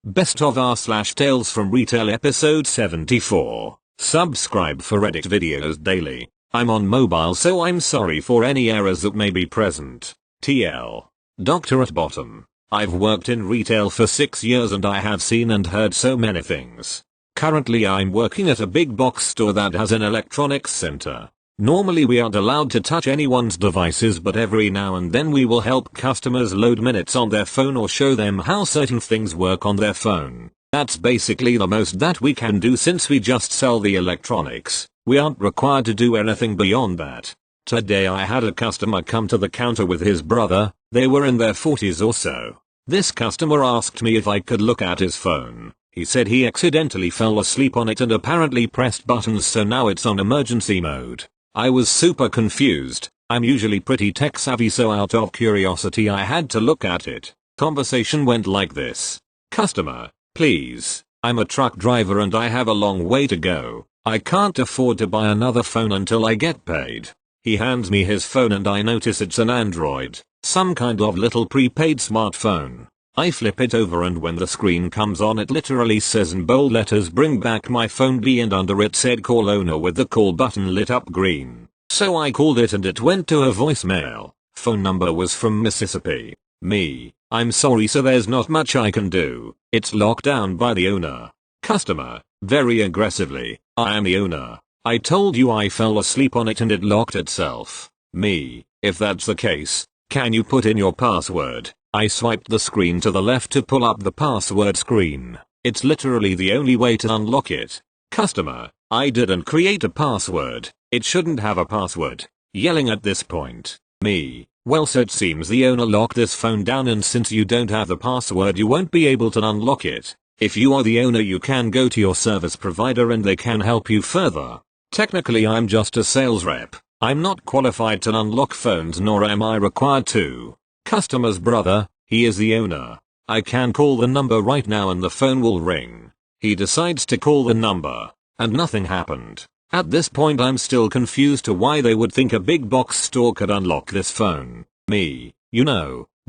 Best of r/Tales from Retail episode 74. Subscribe for edit videos daily. I'm on mobile, so I'm sorry for any errors that may be present. TL. Doctor at bottom. I've worked in retail for 6 years and I have seen and heard so many things. Currently I'm working at a big box store that has an electronics center. Normally we aren't allowed to touch anyone's devices, but every now and then we will help customers load minutes on their phone or show them how certain things work on their phone. That's basically the most that we can do since we just sell the electronics. We aren't required to do anything beyond that. Today I had a customer come to the counter with his brother. They were in their 40s or so. This customer asked me if I could look at his phone. He said he accidentally fell asleep on it and apparently pressed buttons, so now it's on emergency mode. I was super confused. I'm usually pretty tech savvy, so out of curiosity I had to look at it. Conversation went like this. Customer, please, I'm a truck driver and I have a long way to go. I can't afford to buy another phone until I get paid. He hands me his phone and I notice it's an Android, some kind of little prepaid smartphone. I flip it over and when the screen comes on it literally says in bold letters, "Bring back my phone B," and under it said "Call owner" with the call button lit up green. So I called it and it went to a voicemail. Phone number was from Mississippi. Me, I'm sorry, so there's not much I can do. It's locked down by the owner. Customer, very aggressively, I am the owner. I told you I fell asleep on it and it locked itself. Me, if that's the case, can you put in your password? I swiped the screen to the left to pull up the password screen. It's literally the only way to unlock it. Customer, I didn't create a password. It shouldn't have a password. Yelling at this point. Me, well, so it seems the owner locked this phone down and since you don't have the password you won't be able to unlock it. If you are the owner you can go to your service provider and they can help you further. Technically I'm just a sales rep. I'm not qualified to unlock phones, nor am I required to. Customer's brother, he is the owner. I can call the number right now and the phone will ring. He decides to call the number, and nothing happened. At this point I'm still confused to why they would think a big box store could unlock this phone. Me,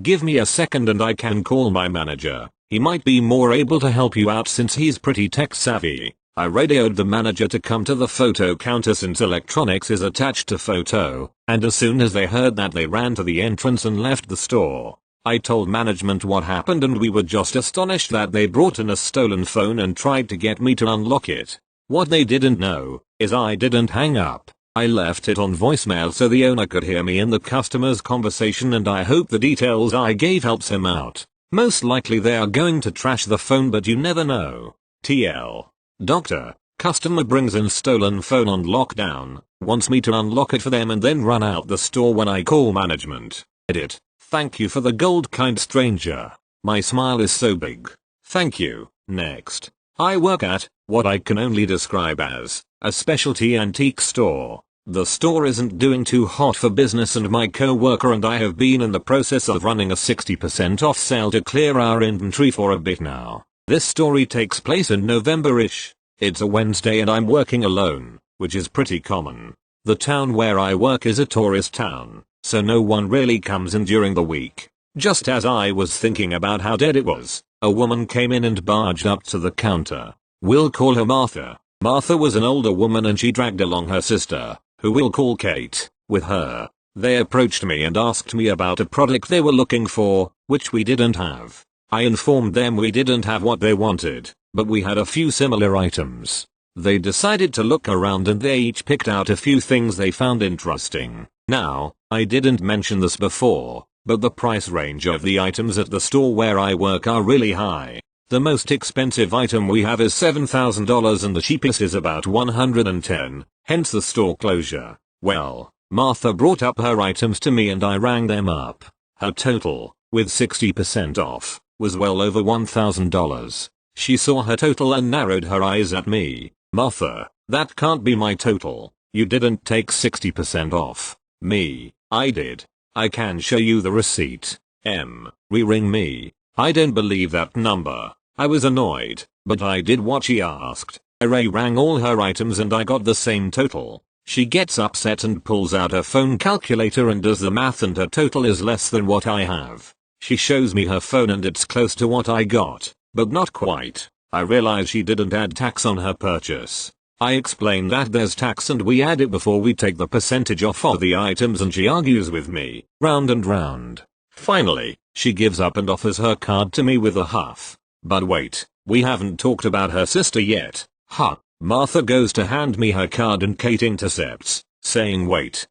give me a second and I can call my manager. He might be more able to help you out since he's pretty tech savvy. I radioed the manager to come to the photo counter since electronics is attached to photo, and as soon as they heard that they ran to the entrance and left the store. I told management what happened and we were just astonished that they brought in a stolen phone and tried to get me to unlock it. What they didn't know is I didn't hang up. I left it on voicemail so the owner could hear me in the customer's conversation, and I hope the details I gave helps him out. Most likely they are going to trash the phone, but you never know. TL. Doctor, customer brings in stolen phone on lockdown, wants me to unlock it for them and then run out the store when I call management. Edit. Thank you for the gold, kind stranger. My smile is so big. Thank you. Next. I work at what I can only describe as a specialty antique store. The store isn't doing too hot for business and my co-worker and I have been in the process of running a 60% off sale to clear our inventory for a bit now. This story takes place in November-ish. It's a Wednesday and I'm working alone, which is pretty common. The town where I work is a tourist town, so no one really comes in during the week. Just as I was thinking about how dead it was, a woman came in and barged up to the counter. We'll call her Martha. Martha was an older woman and she dragged along her sister, who we'll call Kate, with her. They approached me and asked me about a product they were looking for, which we didn't have. I informed them we didn't have what they wanted, but we had a few similar items. They decided to look around and they each picked out a few things they found interesting. Now, I didn't mention this before, but the price range of the items at the store where I work are really high. The most expensive item we have is $7,000 and the cheapest is about $110, hence the store closure. Well, Martha brought up her items to me and I rang them up. Her total, with 60% off, was well over $1,000. She saw her total and narrowed her eyes at me. Martha, that can't be my total. You didn't take 60% off. Me, I did. I can show you the receipt. Re-ring me. I don't believe that number. I was annoyed, but I did what she asked. I rang all her items and I got the same total. She gets upset and pulls out her phone calculator and does the math and her total is less than what I have. She shows me her phone and it's close to what I got. but not quite. I realized she didn't add tax on her purchase. I explained that there's tax and we add it before we take the percentage off of the items, and she argues with me, round and round. Finally, she gives up and offers her card to me with a huff. But wait, we haven't talked about her sister yet. Huh. Martha goes to hand me her card and Kate intercepts, saying wait.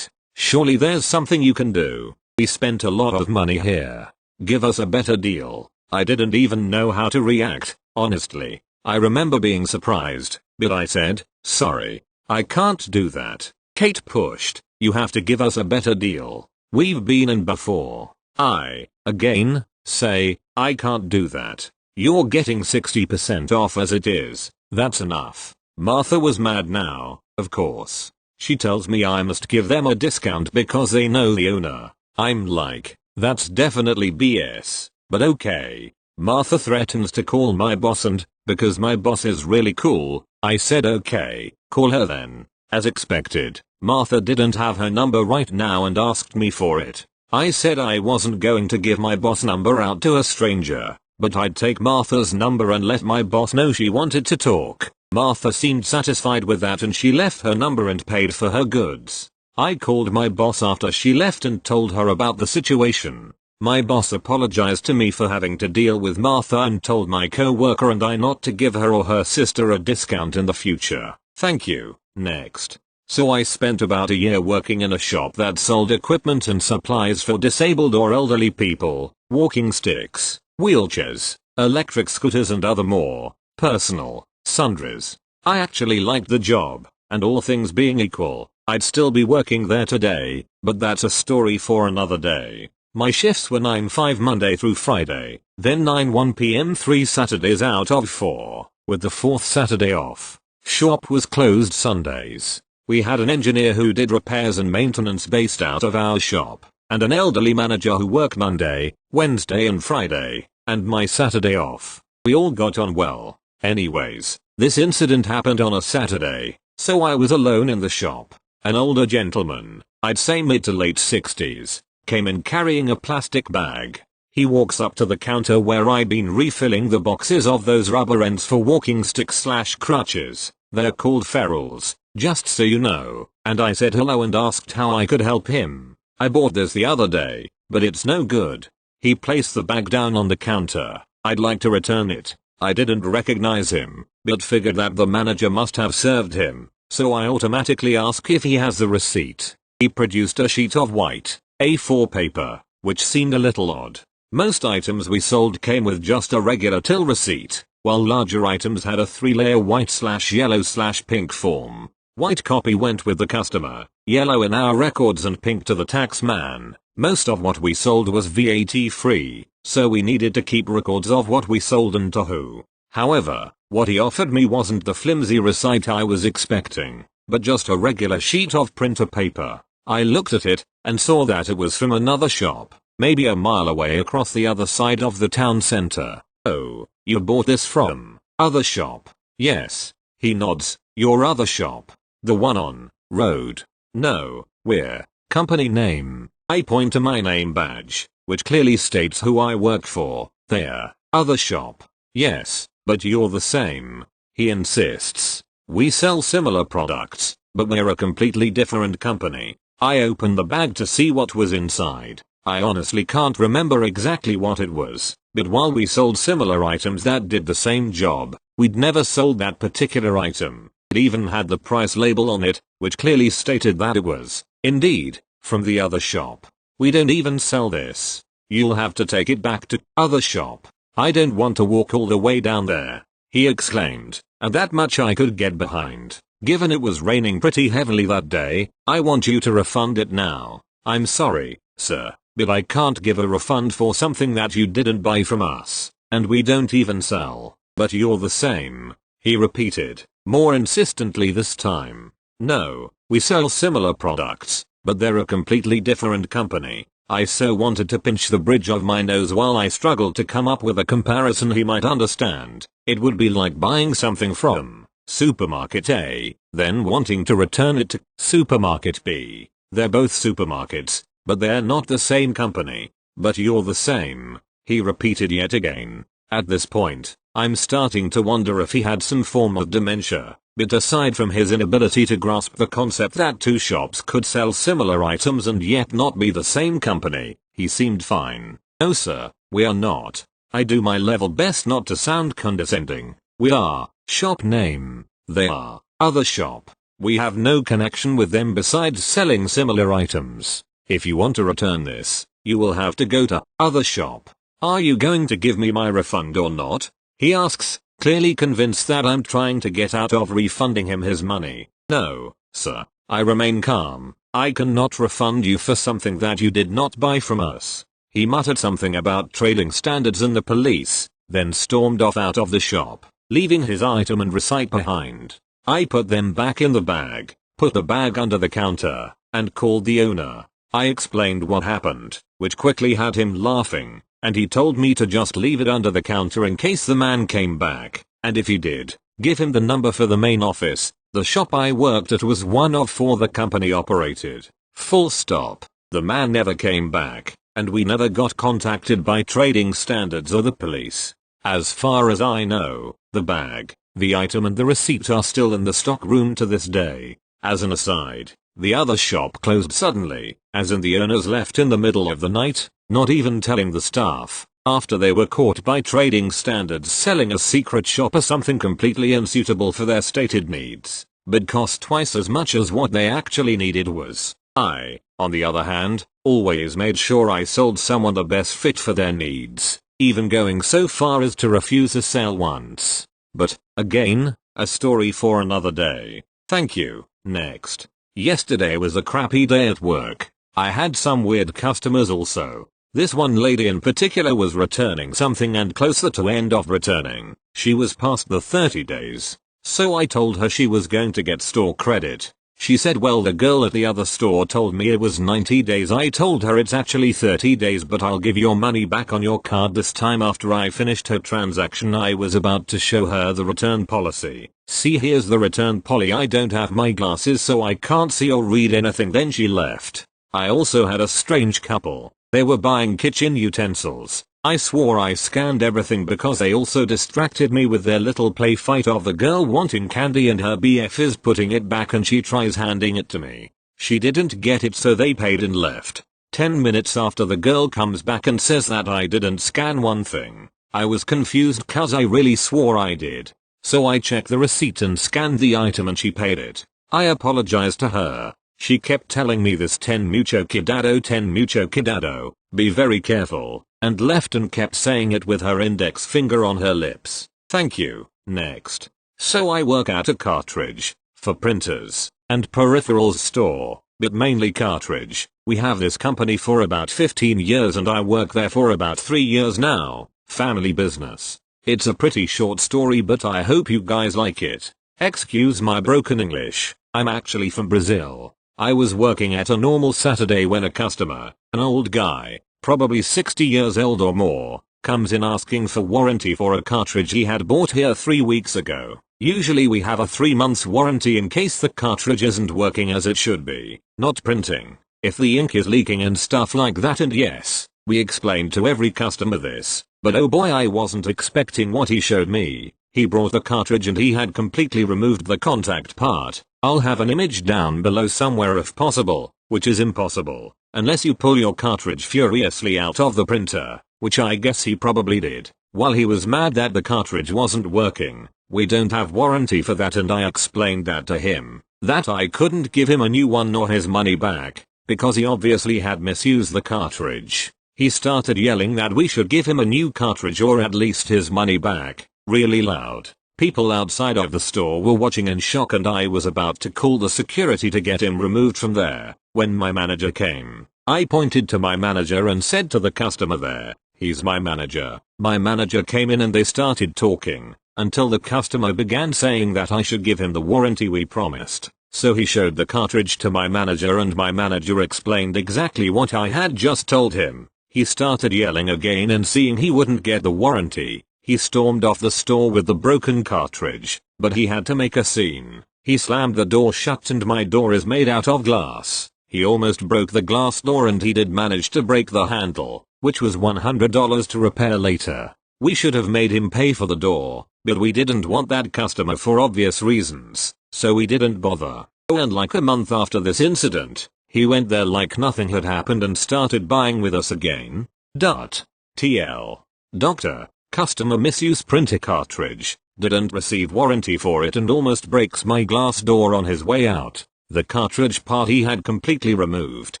Surely there's something you can do. We spent a lot of money here. Give us a better deal. I didn't even know how to react, honestly. I remember being surprised, but I said, sorry, I can't do that. Kate pushed, you have to give us a better deal. We've been in before. I, again, say, I can't do that. You're getting 60% off as it is. That's enough. Martha was mad now, of course. She tells me I must give them a discount because they know the owner. I'm like, that's definitely BS, but okay. Martha threatens to call my boss, and, because my boss is really cool, I said okay, call her then. As expected, Martha didn't have her number right now and asked me for it. I said I wasn't going to give my boss number out to a stranger, but I'd take Martha's number and let my boss know she wanted to talk. Martha seemed satisfied with that and she left her number and paid for her goods. I called my boss after she left and told her about the situation. My boss apologized to me for having to deal with Martha and told my co-worker and I not to give her or her sister a discount in the future. Thank you. Next. So I spent about a year working in a shop that sold equipment and supplies for disabled or elderly people, walking sticks, wheelchairs, electric scooters and other more personal sundries. I actually liked the job, and all things being equal, I'd still be working there today, but that's a story for another day. My shifts were 9-5 Monday through Friday, then 9-1 p.m. 3 Saturdays out of 4, with the 4th Saturday off. Shop was closed Sundays. We had an engineer who did repairs and maintenance based out of our shop, and an elderly manager who worked Monday, Wednesday and Friday, and my Saturday off. We all got on well. Anyways, this incident happened on a Saturday, so I was alone in the shop. An older gentleman, I'd say mid to late 60s, came in carrying a plastic bag. He walks up to the counter where I'd been refilling the boxes of those rubber ends for walking sticks/crutches. They're called ferrules, just so you know, and I said hello and asked how I could help him. I bought this the other day, but it's no good. He placed the bag down on the counter. I'd like to return it. I didn't recognize him, but figured that the manager must have served him, so I automatically ask if he has the receipt. He produced a sheet of white A4 paper, which seemed a little odd. Most items we sold came with just a regular till receipt, while larger items had a 3-layer white/yellow/pink form. White copy went with the customer, yellow in our records and pink to the tax man. Most of what we sold was VAT free, so we needed to keep records of what we sold and to who. However, what he offered me wasn't the flimsy receipt I was expecting, but just a regular sheet of printer paper. I looked at it, and saw that it was from another shop, maybe a mile away across the other side of the town center. Oh, you bought this from other shop? Yes. He nods. Your other shop? The one on road? No, we're company name. I point to my name badge, which clearly states who I work for. There. Other shop. Yes, but you're the same. He insists. We sell similar products, but we're a completely different company. I opened the bag to see what was inside. I honestly can't remember exactly what it was, but while we sold similar items that did the same job, we'd never sold that particular item. It even had the price label on it, which clearly stated that it was, indeed, from the other shop. We don't even sell this. You'll have to take it back to other shop. I don't want to walk all the way down there, he exclaimed, and that much I could get behind. Given it was raining pretty heavily that day, I want you to refund it now. I'm sorry, sir, but I can't give a refund for something that you didn't buy from us, and we don't even sell. But you're the same, he repeated, more insistently this time. No, we sell similar products, but they're a completely different company. I so wanted to pinch the bridge of my nose while I struggled to come up with a comparison he might understand. It would be like buying something from Supermarket A, then wanting to return it to Supermarket B. They're both supermarkets, but they're not the same company. But you're the same, he repeated yet again. At this point, I'm starting to wonder if he had some form of dementia, but aside from his inability to grasp the concept that two shops could sell similar items and yet not be the same company, he seemed fine. No sir, we are not. I do my level best not to sound condescending. We are. Shop name. They are. Other shop. We have no connection with them besides selling similar items. If you want to return this, you will have to go to other shop. Are you going to give me my refund or not? He asks, clearly convinced that I'm trying to get out of refunding him his money. No, sir. I remain calm. I cannot refund you for something that you did not buy from us. He muttered something about trading standards and the police, then stormed off out of the shop, leaving his item and receipt behind. I put them back in the bag, put the bag under the counter, and called the owner. I explained what happened, which quickly had him laughing, and he told me to just leave it under the counter in case the man came back, and if he did, give him the number for the main office. The shop I worked at was one of 4 the company operated. Full stop. The man never came back, and we never got contacted by trading standards or the police. As far as I know, the bag, the item and the receipt are still in the stock room to this day. As an aside, the other shop closed suddenly, as in the owners left in the middle of the night, not even telling the staff, after they were caught by trading standards selling a secret shop or something completely unsuitable for their stated needs, but cost twice as much as what they actually needed was. I, on the other hand, always made sure I sold someone the best fit for their needs, even going so far as to refuse a sale once. But, again, a story for another day. Thank you. Next. Yesterday was a crappy day at work. I had some weird customers also. This one lady in particular was returning something and closer to end of returning. She was past the 30 days. So I told her she was going to get store credit. She said well the girl at the other store told me it was 90 days. I told her it's actually 30 days but I'll give your money back on your card this time. After I finished her transaction I was about to show her the return policy. See here's the return policy. I don't have my glasses so I can't see or read anything. Then she left. I also had a strange couple. They were buying kitchen utensils. I swore I scanned everything because they also distracted me with their little play fight of the girl wanting candy and her BF is putting it back and she tries handing it to me. She didn't get it so they paid and left. 10 minutes after the girl comes back and says that I didn't scan one thing. I was confused cause I really swore I did. So I checked the receipt and scanned the item and she paid it. I apologized to her. She kept telling me this 10 mucho cuidado, be very careful, and left and kept saying it with her index finger on her lips. Thank you. Next. So I work at a cartridge, for printers, and peripherals store, but mainly cartridge. We have this company for about 15 years and I work there for about 3 years now. Family business. It's a pretty short story but I hope you guys like it. Excuse my broken English. I'm actually from Brazil. I was working at a normal Saturday when a customer, an old guy, probably 60 years old or more, comes in asking for warranty for a cartridge he had bought here 3 weeks ago. Usually we have a 3 months warranty in case the cartridge isn't working as it should be, not printing, if the ink is leaking and stuff like that. And yes, we explained to every customer this, but oh boy I wasn't expecting what he showed me. He brought the cartridge and he had completely removed the contact part. I'll have an image down below somewhere if possible, which is impossible, unless you pull your cartridge furiously out of the printer, which I guess he probably did, while he was mad that the cartridge wasn't working. We don't have warranty for that and I explained that to him, that I couldn't give him a new one nor his money back, because he obviously had misused the cartridge. He started yelling that we should give him a new cartridge or at least his money back, really loud. People outside of the store were watching in shock and I was about to call the security to get him removed from there, when my manager came. I pointed to my manager and said to the customer there, he's my manager. My manager came in and they started talking, until the customer began saying that I should give him the warranty we promised. So he showed the cartridge to my manager and my manager explained exactly what I had just told him. He started yelling again and seeing he wouldn't get the warranty, he stormed off the store with the broken cartridge, but he had to make a scene. He slammed the door shut and my door is made out of glass. He almost broke the glass door and he did manage to break the handle, which was $100 to repair later. We should have made him pay for the door, but we didn't want that customer for obvious reasons, so we didn't bother. Oh, and like a month after this incident, he went there like nothing had happened and started buying with us again. TL. Doctor, customer misuse printer cartridge, didn't receive warranty for it and almost breaks my glass door on his way out. The cartridge part he had completely removed.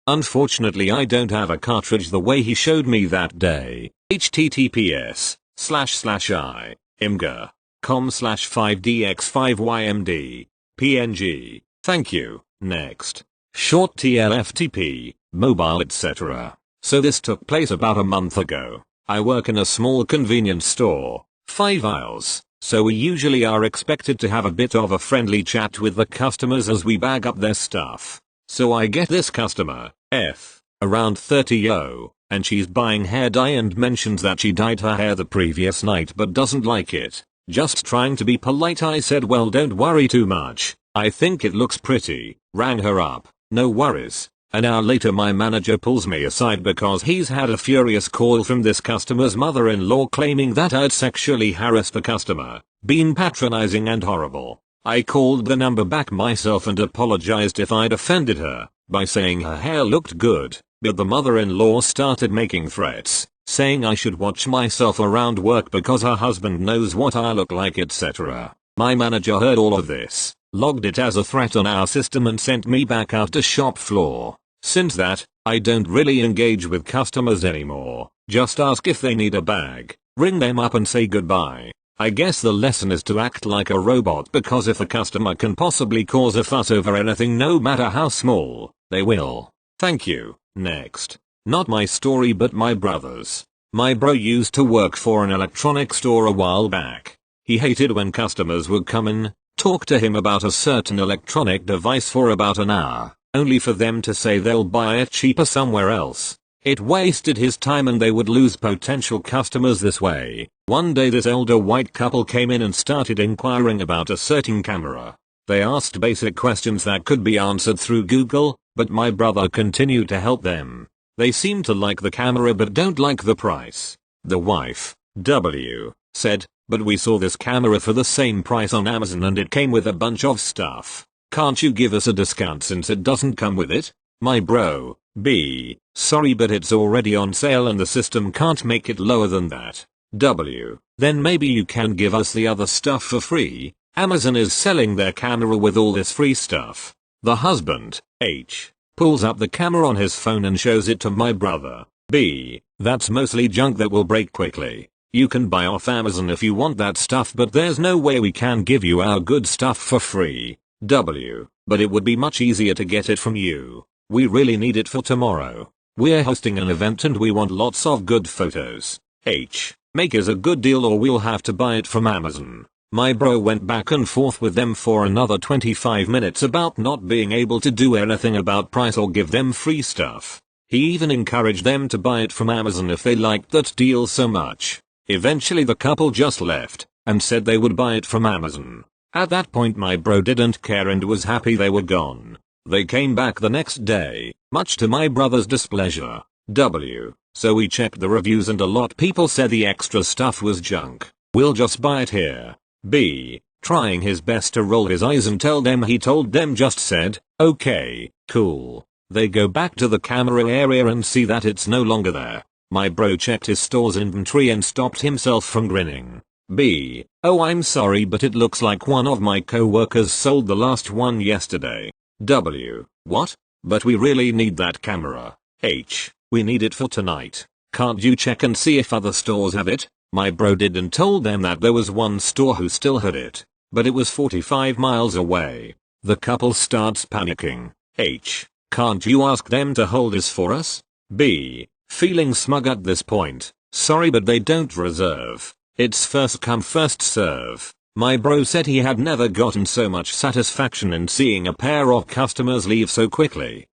Unfortunately I don't have a cartridge the way he showed me that day. https://imgur.com/5dx5ymd. PNG. Thank you. Next. Short TLFTP, mobile etc. So this took place about a month ago. I work in a small convenience store, 5 aisles, so we usually are expected to have a bit of a friendly chat with the customers as we bag up their stuff. So I get this customer, F, around 30, and she's buying hair dye and mentions that she dyed her hair the previous night but doesn't like it. Just trying to be polite I said well don't worry too much, I think it looks pretty, rang her up, no worries. An hour later my manager pulls me aside because he's had a furious call from this customer's mother-in-law claiming that I'd sexually harassed the customer, been patronizing and horrible. I called the number back myself and apologized if I'd offended her by saying her hair looked good, but the mother-in-law started making threats, saying I should watch myself around work because her husband knows what I look like etc. My manager heard all of this, logged it as a threat on our system and sent me back out to shop floor. Since that, I don't really engage with customers anymore, just ask if they need a bag, ring them up and say goodbye. I guess the lesson is to act like a robot because if a customer can possibly cause a fuss over anything no matter how small, they will. Thank you. Next. Not my story but my brother's. My bro used to work for an electronics store a while back. He hated when customers would come in, talk to him about a certain electronic device for about an hour, only for them to say they'll buy it cheaper somewhere else. It wasted his time and they would lose potential customers this way. One day this older white couple came in and started inquiring about a certain camera. They asked basic questions that could be answered through Google, but my brother continued to help them. They seem to like the camera but don't like the price. The wife, W, said, but we saw this camera for the same price on Amazon and it came with a bunch of stuff. Can't you give us a discount since it doesn't come with it? My bro, B, sorry but it's already on sale and the system can't make it lower than that. W, then maybe you can give us the other stuff for free. Amazon is selling their camera with all this free stuff. The husband, H, pulls up the camera on his phone and shows it to my brother, B, that's mostly junk that will break quickly. You can buy off Amazon if you want that stuff but there's no way we can give you our good stuff for free. W, but it would be much easier to get it from you. We really need it for tomorrow. We're hosting an event and we want lots of good photos. H, make us a good deal or we'll have to buy it from Amazon. My bro went back and forth with them for another 25 minutes about not being able to do anything about price or give them free stuff. He even encouraged them to buy it from Amazon if they liked that deal so much. Eventually the couple just left and said they would buy it from Amazon. At that point my bro didn't care and was happy they were gone. They came back the next day, much to my brother's displeasure. W, so we checked the reviews and a lot people said the extra stuff was junk. We'll just buy it here. B, trying his best to roll his eyes and tell them he told them just said, okay, cool. They go back to the camera area and see that it's no longer there. My bro checked his store's inventory and stopped himself from grinning. B, oh I'm sorry but it looks like one of my co-workers sold the last one yesterday. W, what? But we really need that camera. H, we need it for tonight. Can't you check and see if other stores have it? My bro did and told them that there was one store who still had it, but it was 45 miles away. The couple starts panicking. H, can't you ask them to hold this for us? B, feeling smug at this point, sorry but they don't reserve. It's first come first serve. My bro said he had never gotten so much satisfaction in seeing a pair of customers leave so quickly.